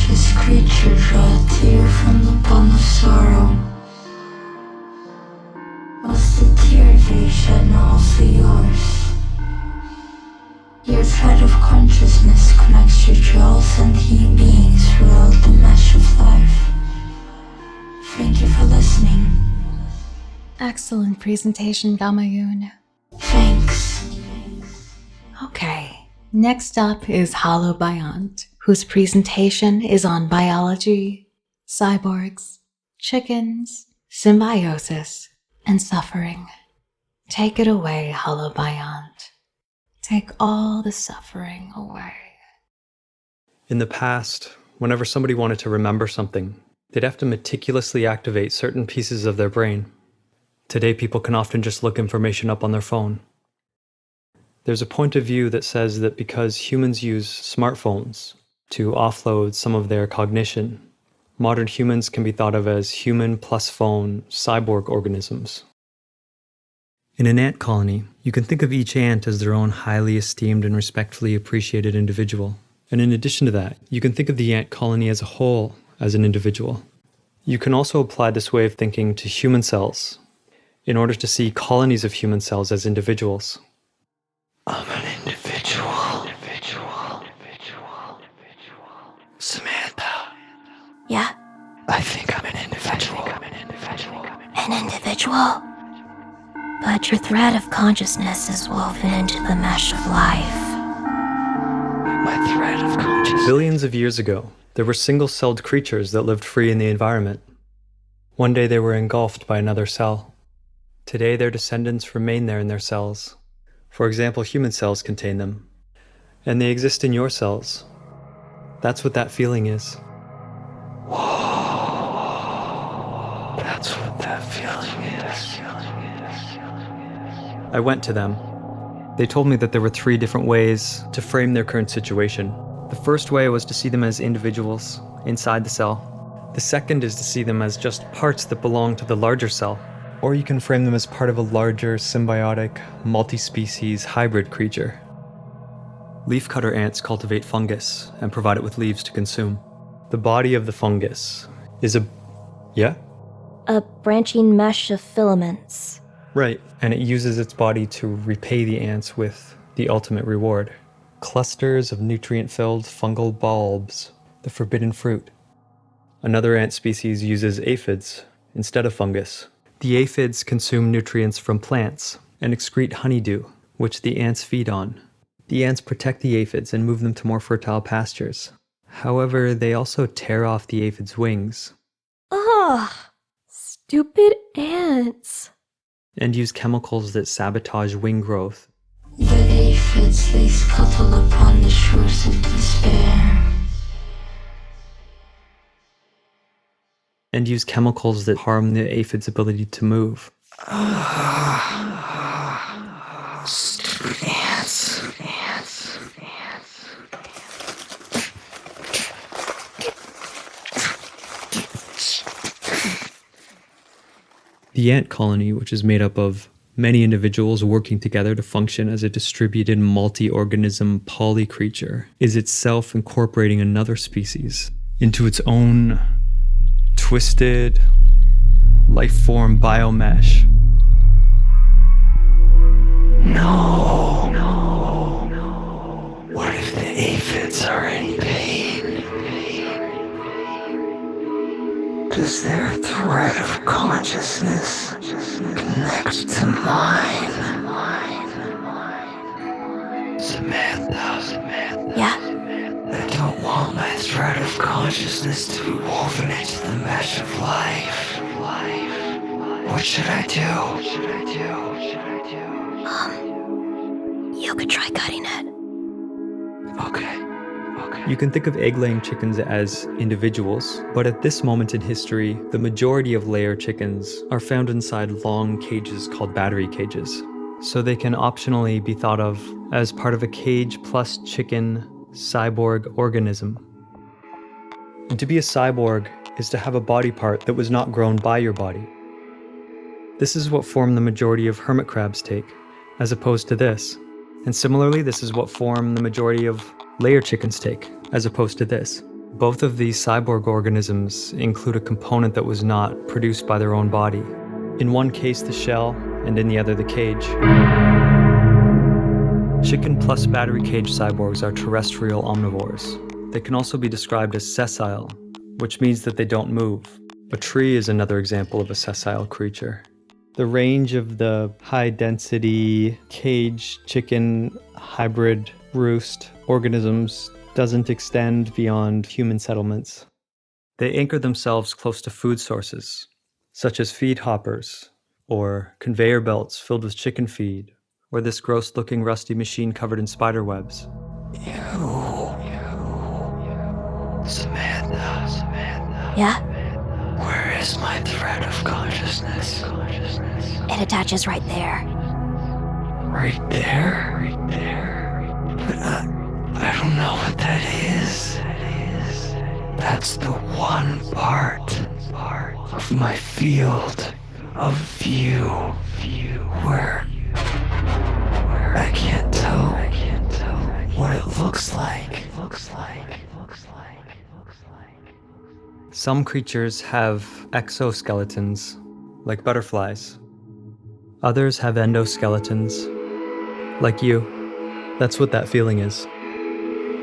lifeless creature draw to you from the bottom of sorrow? Was the tear they shed not also yours? Your thread of consciousness connects you to all sentient beings throughout the mesh of life. Thank you for listening. Excellent presentation, Gamayun. Thanks. Okay, next up is Hollow Biont, whose presentation is on biology, cyborgs, chickens, symbiosis, and suffering. Take it away, Hollow Biont. Take all the suffering away. In the past, whenever somebody wanted to remember something, they'd have to meticulously activate certain pieces of their brain. Today, people can often just look information up on their phone. There's a point of view that says that because humans use smartphones to offload some of their cognition, modern humans can be thought of as human plus phone cyborg organisms. In an ant colony, you can think of each ant as their own highly esteemed and respectfully appreciated individual. And in addition to that, you can think of the ant colony as a whole as an individual. You can also apply this way of thinking to human cells in order to see colonies of human cells as individuals. I'm an individual. Samantha. Yeah? I think I'm an individual. An individual? But your thread of consciousness is woven into the mesh of life. My thread of consciousness. Billions of years ago, there were single-celled creatures that lived free in the environment. One day they were engulfed by another cell. Today their descendants remain there in their cells. For example, human cells contain them. And they exist in your cells. That's what that feeling is. Whoa. That's what that feeling is. I went to them. They told me that there were 3 different ways to frame their current situation. The first way was to see them as individuals inside the cell. The second is to see them as just parts that belong to the larger cell. Or you can frame them as part of a larger, symbiotic, multi-species hybrid creature. Leafcutter ants cultivate fungus and provide it with leaves to consume. The body of the fungus is a... yeah? A branching mesh of filaments. Right, and it uses its body to repay the ants with the ultimate reward. Clusters of nutrient-filled fungal bulbs, the forbidden fruit. Another ant species uses aphids instead of fungus. The aphids consume nutrients from plants and excrete honeydew, which the ants feed on. The ants protect the aphids and move them to more fertile pastures. However, they also tear off the aphids' wings. Ugh, stupid ants. And use chemicals that sabotage wing growth. The aphids they scuttle upon the shores of despair. And use chemicals that harm the aphid's ability to move. Stupid ants. The ant colony, which is made up of many individuals working together to function as a distributed multi-organism polycreature, is itself incorporating another species into its own twisted life-form biomesh. No. What if the aphids are in pain? Does their thread of consciousness connect to mine? Samantha. Yeah? I don't want my thread of consciousness to be woven into the mesh of life. What should I do? You could try cutting it. Okay. You can think of egg-laying chickens as individuals, but at this moment in history, the majority of layer chickens are found inside long cages called battery cages. So they can optionally be thought of as part of a cage plus chicken cyborg organism. And to be a cyborg is to have a body part that was not grown by your body. This is what form the majority of hermit crabs take, as opposed to this. And similarly, this is what form the majority of layer chickens take, as opposed to this. Both of these cyborg organisms include a component that was not produced by their own body. In one case, the shell, and in the other, the cage. Chicken plus battery cage cyborgs are terrestrial omnivores. They can also be described as sessile, which means that they don't move. A tree is another example of a sessile creature. The range of the high-density cage chicken hybrid roost organisms doesn't extend beyond human settlements. They anchor themselves close to food sources, such as feed hoppers, or conveyor belts filled with chicken feed, or this gross-looking rusty machine covered in spider webs. Samantha. Yeah? Where is my thread of consciousness? It attaches right there. Right there? But I don't know what that is. That's the one part of my field of view where I can't tell what it looks like. Some creatures have exoskeletons, like butterflies. Others have endoskeletons, like you. That's what that feeling is.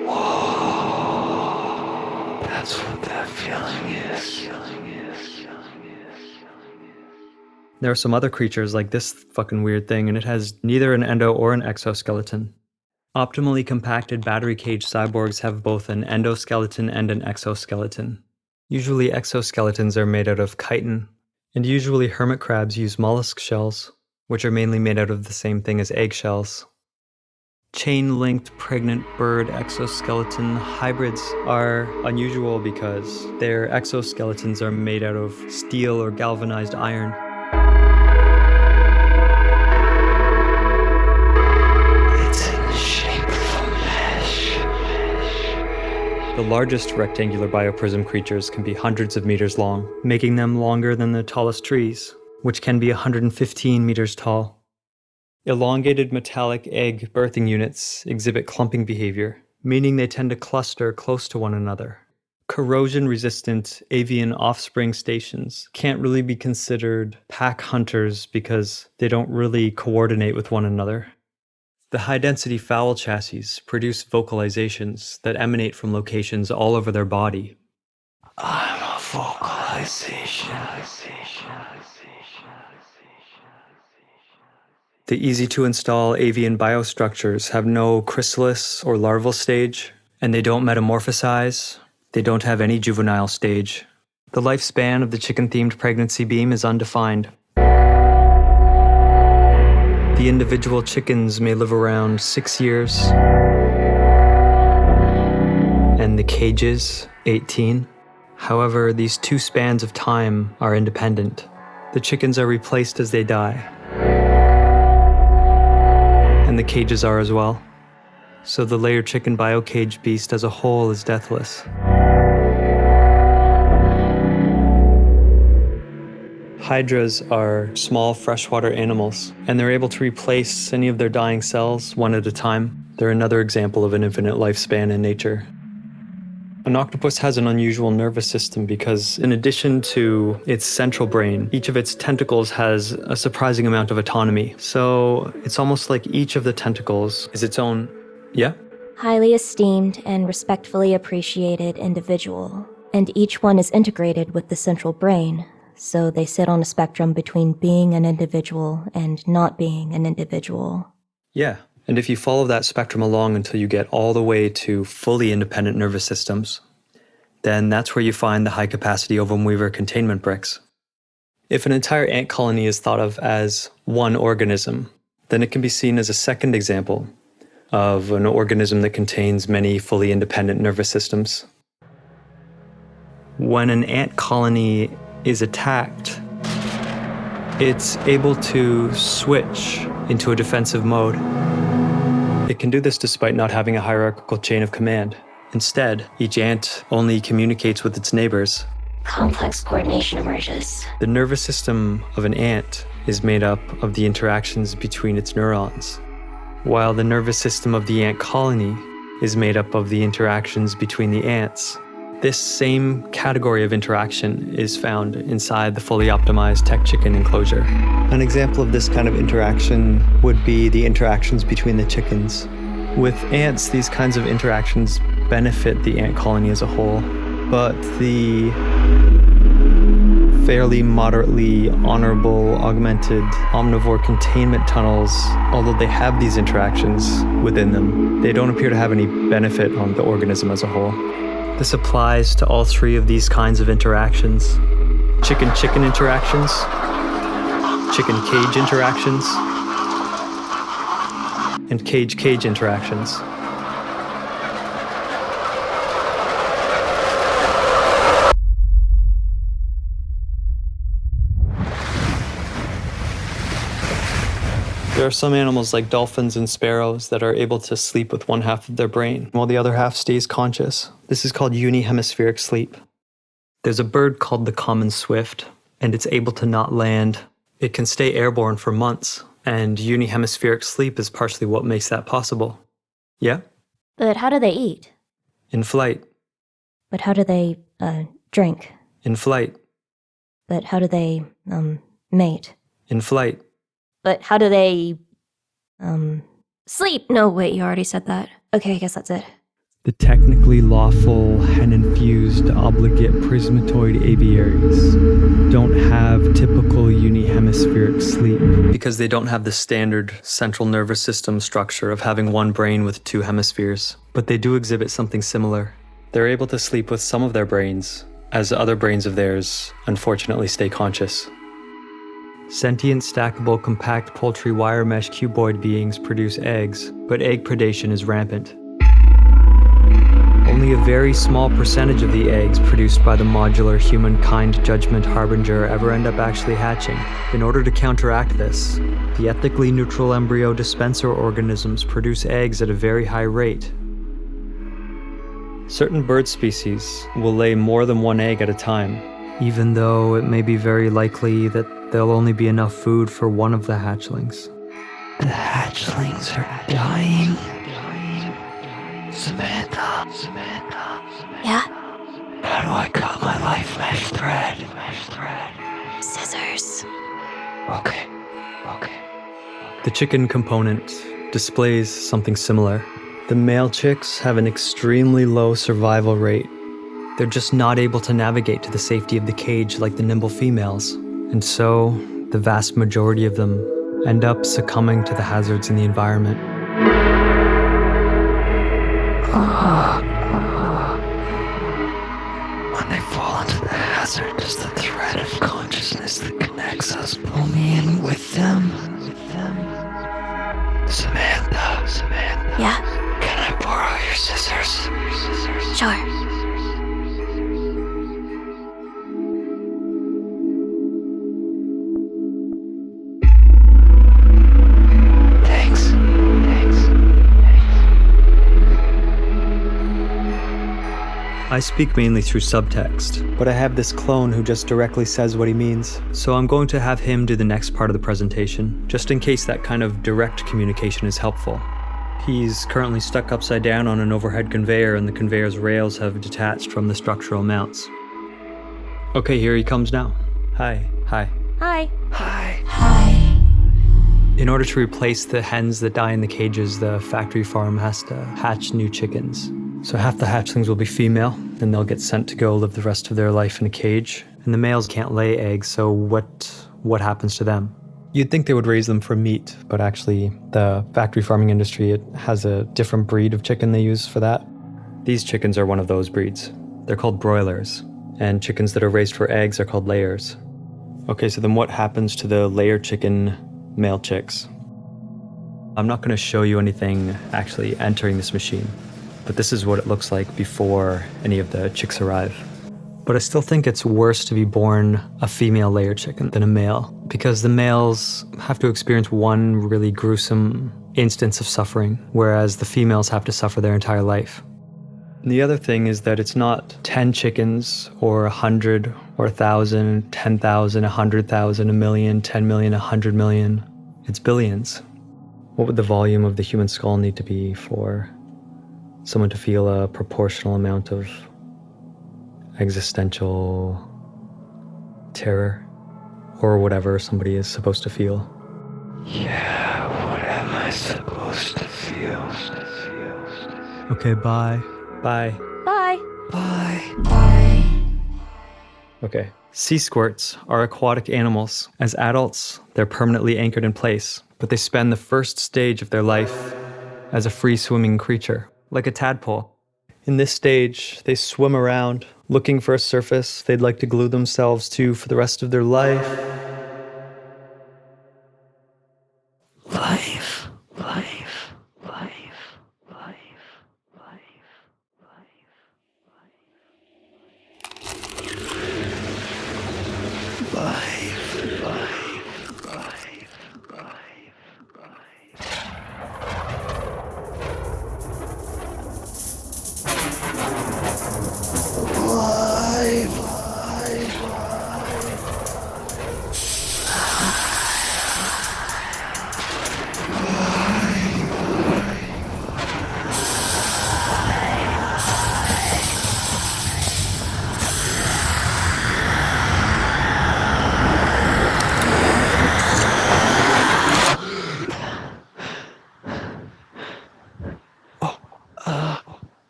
Whoa, that's what that feeling is. There are some other creatures like this fucking weird thing, and it has neither an endo or an exoskeleton. Optimally compacted battery cage cyborgs have both an endoskeleton and an exoskeleton. Usually exoskeletons are made out of chitin, and usually hermit crabs use mollusk shells, which are mainly made out of the same thing as eggshells. Chain-linked pregnant bird exoskeleton hybrids are unusual because their exoskeletons are made out of steel or galvanized iron. It's in the shape of a mesh. The largest rectangular bioprism creatures can be hundreds of meters long, making them longer than the tallest trees, which can be 115 meters tall. Elongated metallic egg birthing units exhibit clumping behavior, meaning they tend to cluster close to one another. Corrosion-resistant avian offspring stations can't really be considered pack hunters because they don't really coordinate with one another. The high-density fowl chassis produce vocalizations that emanate from locations all over their body. I'm a vocalization. The easy-to-install avian biostructures have no chrysalis or larval stage, and they don't metamorphosize. They don't have any juvenile stage. The lifespan of the chicken-themed pregnancy beam is undefined. The individual chickens may live around 6 years, and the cages, 18. However, these two spans of time are independent. The chickens are replaced as they die, and the cages are as well. So the layer chicken biocage beast as a whole is deathless. Hydras are small freshwater animals, and they're able to replace any of their dying cells one at a time. They're another example of an infinite lifespan in nature. An octopus has an unusual nervous system because, in addition to its central brain, each of its tentacles has a surprising amount of autonomy. So it's almost like each of the tentacles is its own, yeah? Highly esteemed and respectfully appreciated individual, and each one is integrated with the central brain, so they sit on a spectrum between being an individual and not being an individual. Yeah. And if you follow that spectrum along until you get all the way to fully independent nervous systems, then that's where you find the high-capacity ovum weaver containment bricks. If an entire ant colony is thought of as one organism, then it can be seen as a second example of an organism that contains many fully independent nervous systems. When an ant colony is attacked, it's able to switch into a defensive mode. It can do this despite not having a hierarchical chain of command. Instead, each ant only communicates with its neighbors. Complex coordination emerges. The nervous system of an ant is made up of the interactions between its neurons, while the nervous system of the ant colony is made up of the interactions between the ants This same category of interaction is found inside the fully optimized tech chicken enclosure. An example of this kind of interaction would be the interactions between the chickens. With ants, these kinds of interactions benefit the ant colony as a whole, but the fairly moderately honorable augmented omnivore containment tunnels, although they have these interactions within them, they don't appear to have any benefit on the organism as a whole. This applies to all three of these kinds of interactions. Chicken-chicken interactions, chicken-cage interactions, and cage-cage interactions. There are some animals like dolphins and sparrows that are able to sleep with one half of their brain while the other half stays conscious. This is called unihemispheric sleep. There's a bird called the common swift, and it's able to not land. It can stay airborne for months, and unihemispheric sleep is partially what makes that possible. Yeah? But how do they eat? In flight. But how do they, drink? In flight. But how do they, mate? In flight. But how do they, sleep? No, wait, you already said that. Okay, I guess that's it. The technically lawful hen-infused obligate prismatoid aviaries don't have typical unihemispheric sleep because they don't have the standard central nervous system structure of having one brain with two hemispheres, but they do exhibit something similar. They're able to sleep with some of their brains, as other brains of theirs unfortunately stay conscious. Sentient, stackable, compact poultry wire mesh cuboid beings produce eggs, but egg predation is rampant. Only a very small percentage of the eggs produced by the modular humankind judgment harbinger ever end up actually hatching. In order to counteract this, the ethically neutral embryo dispenser organisms produce eggs at a very high rate. Certain bird species will lay more than one egg at a time, even though it may be very likely that there'll only be enough food for one of the hatchlings. The hatchlings are dying. Samantha. Yeah? How do I cut my life mesh thread? Scissors. Okay. The chicken component displays something similar. The male chicks have an extremely low survival rate. They're just not able to navigate to the safety of the cage like the nimble females. And so, the vast majority of them end up succumbing to the hazards in the environment. When they fall into the hazard, does the thread of consciousness that connects us pull me in with them? Samantha. Yeah? Can I borrow your scissors? Sure. Thanks. I speak mainly through subtext, but I have this clone who just directly says what he means. So I'm going to have him do the next part of the presentation, just in case that kind of direct communication is helpful. He's currently stuck upside down on an overhead conveyor, and the conveyor's rails have detached from the structural mounts. Okay, here he comes now. Hi. Hi. Hi. In order to replace the hens that die in the cages, the factory farm has to hatch new chickens. So half the hatchlings will be female, and they'll get sent to go live the rest of their life in a cage. And the males can't lay eggs, so what happens to them? You'd think they would raise them for meat, but actually the factory farming industry, it has a different breed of chicken they use for that. These chickens are one of those breeds. They're called broilers, and chickens that are raised for eggs are called layers. Okay, so then what happens to the layer chicken male chicks? I'm not going to show you anything actually entering this machine, but this is what it looks like before any of the chicks arrive. But I still think it's worse to be born a female layer chicken than a male, because the males have to experience one really gruesome instance of suffering, whereas the females have to suffer their entire life. And the other thing is that it's not 10 chickens or 100 or 1,000, 10,000, 100,000, 1 million, 10 million, 100 million. It's billions. What would the volume of the human skull need to be for someone to feel a proportional amount of existential terror, or whatever somebody is supposed to feel. Yeah, what am I supposed to feel? Okay, bye. Bye. Bye. Bye. Bye. Okay. Sea squirts are aquatic animals. As adults, they're permanently anchored in place, but they spend the first stage of their life as a free-swimming creature, like a tadpole. In this stage, they swim around, looking for a surface they'd like to glue themselves to for the rest of their life. Life. Life. Life. Life. Life. Life. Life. Life.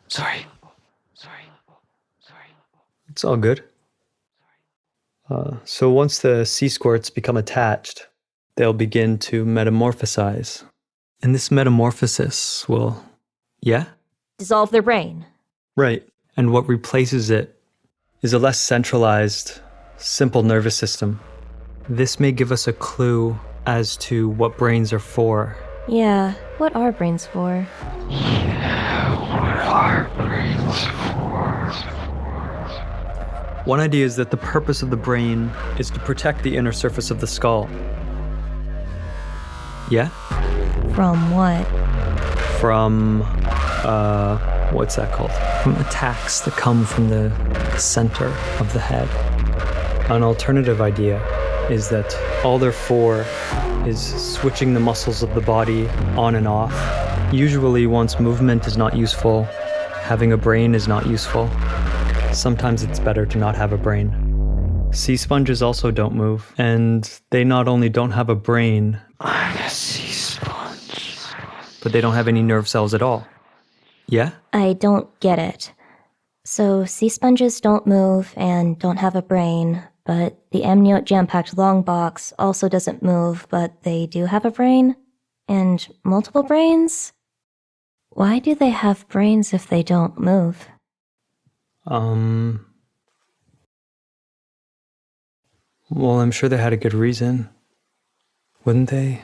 Sorry. It's all good. So once the sea squirts become attached, they'll begin to metamorphosize. And this metamorphosis will, yeah? Dissolve their brain. Right. And what replaces it is a less centralized, simple nervous system. This may give us a clue as to what brains are for. Yeah, what are brains for? What are brains for? One idea is that the purpose of the brain is to protect the inner surface of the skull. Yeah? From what? From, what's that called? From attacks that come from the center of the head. An alternative idea is that all they're for is switching the muscles of the body on and off. Usually once movement is not useful, having a brain is not useful. Sometimes it's better to not have a brain. Sea sponges also don't move, and they not only don't have a brain, I'm a sea sponge. but they don't have any nerve cells at all. Yeah? I don't get it. So, sea sponges don't move and don't have a brain, but the amniote jam-packed long box also doesn't move, but they do have a brain? And multiple brains? Why do they have brains if they don't move? Well, I'm sure they had a good reason. Wouldn't they?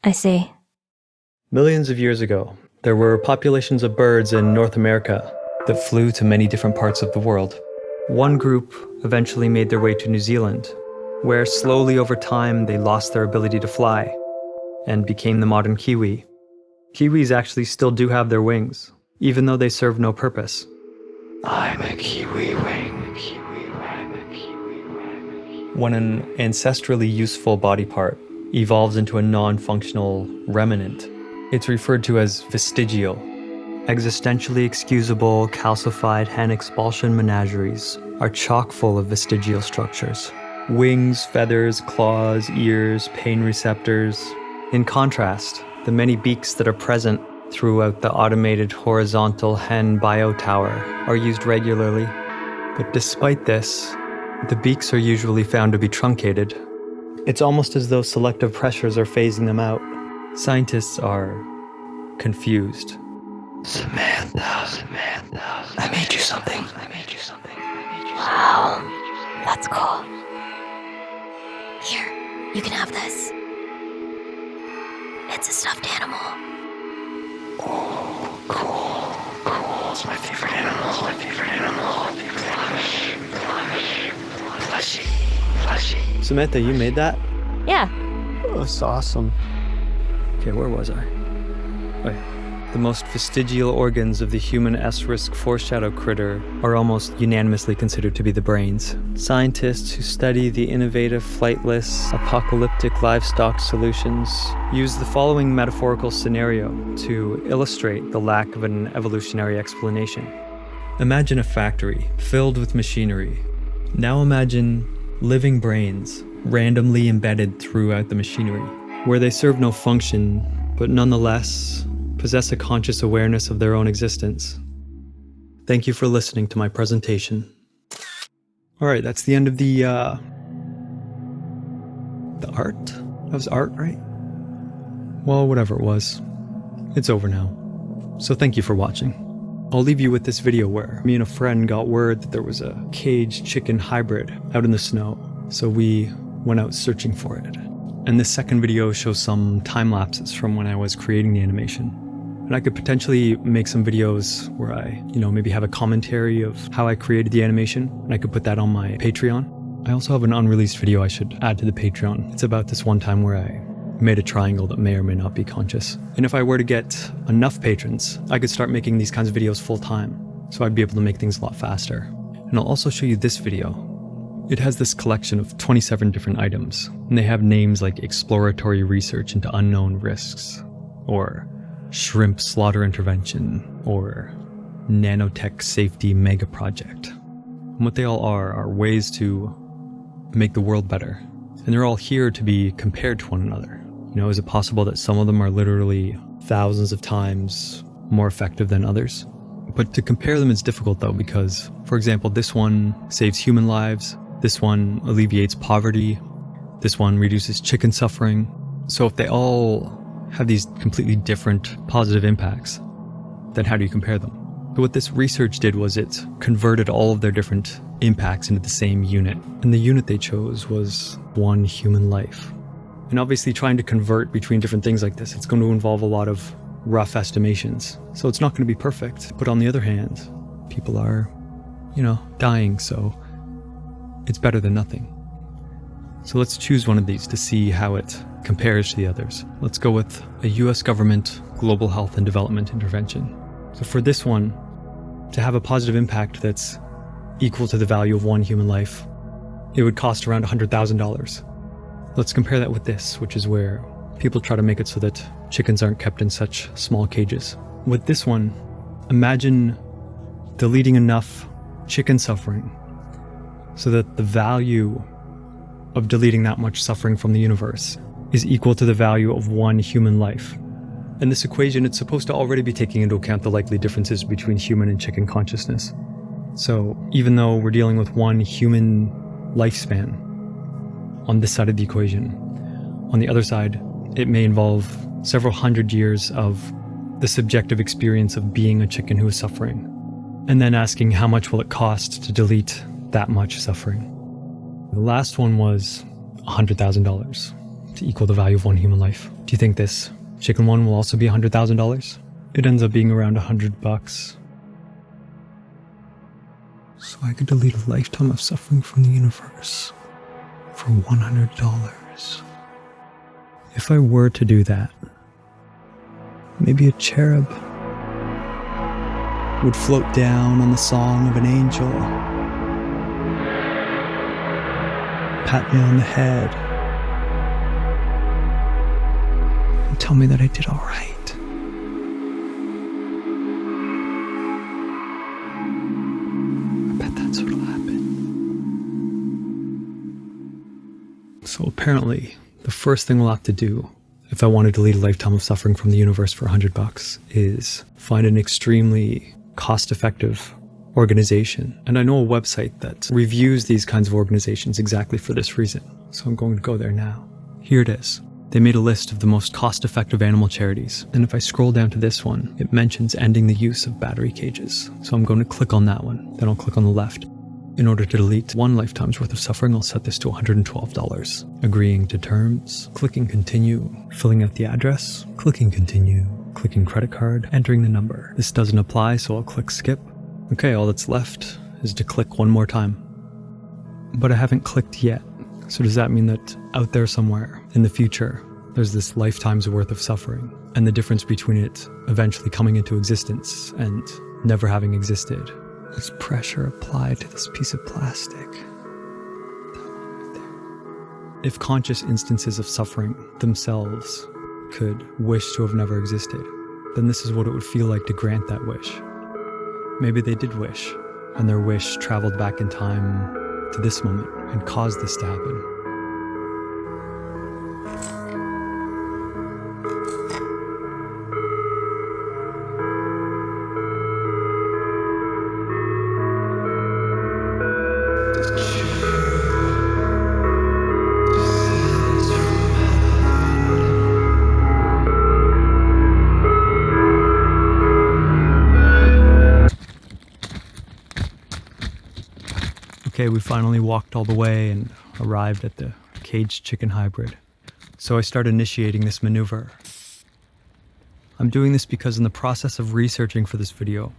I see. Millions of years ago, there were populations of birds in North America that flew to many different parts of the world. One group eventually made their way to New Zealand, where slowly over time they lost their ability to fly and became the modern kiwi. Kiwis actually still do have their wings, even though they serve no purpose. I'm a kiwi wing. When an ancestrally useful body part evolves into a non-functional remnant, it's referred to as vestigial. Existentially excusable, calcified hand expulsion menageries are chock full of vestigial structures. Wings, feathers, claws, ears, pain receptors. In contrast, the many beaks that are present throughout the automated horizontal hen biotower are used regularly. But despite this, the beaks are usually found to be truncated. It's almost as though selective pressures are phasing them out. Scientists are confused. Samantha, I made you something. Wow, that's cool. Here, you can have this. It's a stuffed animal. Oh, cool. It's my favorite animal. Fleshy. Samantha, you made that? Yeah. Oh, that's awesome. Okay, where was I? Oh, yeah. The most vestigial organs of the human S-risk foreshadow critter are almost unanimously considered to be the brains. Scientists who study the innovative, flightless, apocalyptic livestock solutions use the following metaphorical scenario to illustrate the lack of an evolutionary explanation. Imagine a factory filled with machinery. Now imagine living brains randomly embedded throughout the machinery, where they serve no function, but nonetheless possess a conscious awareness of their own existence. Thank you for listening to my presentation. Alright, that's the end of the art? That was art, right? Well, whatever it was. It's over now. So thank you for watching. I'll leave you with this video where me and a friend got word that there was a caged chicken hybrid out in the snow. So we went out searching for it. And this second video shows some time lapses from when I was creating the animation. And I could potentially make some videos where I, maybe have a commentary of how I created the animation, and I could put that on my Patreon. I also have an unreleased video I should add to the Patreon. It's about this one time where I made a triangle that may or may not be conscious. And if I were to get enough patrons, I could start making these kinds of videos full time, so I'd be able to make things a lot faster. And I'll also show you this video. It has this collection of 27 different items, and they have names like exploratory research into unknown risks, or shrimp slaughter intervention, or nanotech safety mega project. And what they all are ways to make the world better. And they're all here to be compared to one another. Is it possible that some of them are literally thousands of times more effective than others? But to compare them is difficult though, because, for example, this one saves human lives, this one alleviates poverty, this one reduces chicken suffering. So if they all have these completely different positive impacts, then how do you compare them? So what this research did was it converted all of their different impacts into the same unit. And the unit they chose was one human life. And obviously trying to convert between different things like this, it's going to involve a lot of rough estimations. So it's not going to be perfect. But on the other hand, people are, dying, so it's better than nothing. So let's choose one of these to see how it compares to the others. Let's go with a US government global health and development intervention. So for this one, to have a positive impact that's equal to the value of one human life, it would cost around $100,000. Let's compare that with this, which is where people try to make it so that chickens aren't kept in such small cages. With this one, imagine deleting enough chicken suffering so that the value of deleting that much suffering from the universe is equal to the value of one human life. In this equation, it's supposed to already be taking into account the likely differences between human and chicken consciousness. So even though we're dealing with one human lifespan on this side of the equation, on the other side, it may involve several hundred years of the subjective experience of being a chicken who is suffering, and then asking how much will it cost to delete that much suffering. The last one was $100,000 to equal the value of one human life. Do you think this chicken one will also be $100,000? It ends up being around $100. So I could delete a lifetime of suffering from the universe for $100. If I were to do that, maybe a cherub would float down on the song of an angel, pat me on the head, and tell me that I did all right. I bet that's what'll happen. So apparently, the first thing we'll have to do, if I want to delete a lifetime of suffering from the universe for $100, is find an extremely cost-effective organization. And I know a website that reviews these kinds of organizations exactly for this reason. So I'm going to go there now. Here it is. They made a list of the most cost-effective animal charities. And if I scroll down to this one, it mentions ending the use of battery cages. So I'm going to click on that one. Then I'll click on the left. In order to delete one lifetime's worth of suffering, I'll set this to $112. Agreeing to terms, clicking continue, filling out the address, clicking continue, clicking credit card, entering the number. This doesn't apply, so I'll click skip. Okay, all that's left is to click one more time. But I haven't clicked yet. So does that mean that out there somewhere in the future, there's this lifetime's worth of suffering, and the difference between it eventually coming into existence and never having existed is pressure applied to this piece of plastic. If conscious instances of suffering themselves could wish to have never existed, then this is what it would feel like to grant that wish. Maybe they did wish, and their wish traveled back in time to this moment and caused this to happen. Okay, we finally walked all the way and arrived at the caged chicken hybrid. So I start initiating this maneuver. I'm doing this because in the process of researching for this video,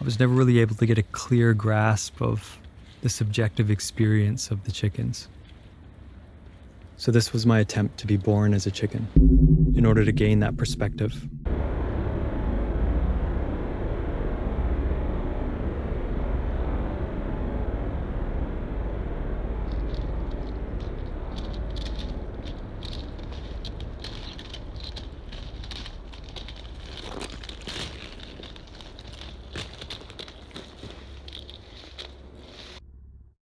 I was never really able to get a clear grasp of the subjective experience of the chickens. So this was my attempt to be born as a chicken, in order to gain that perspective.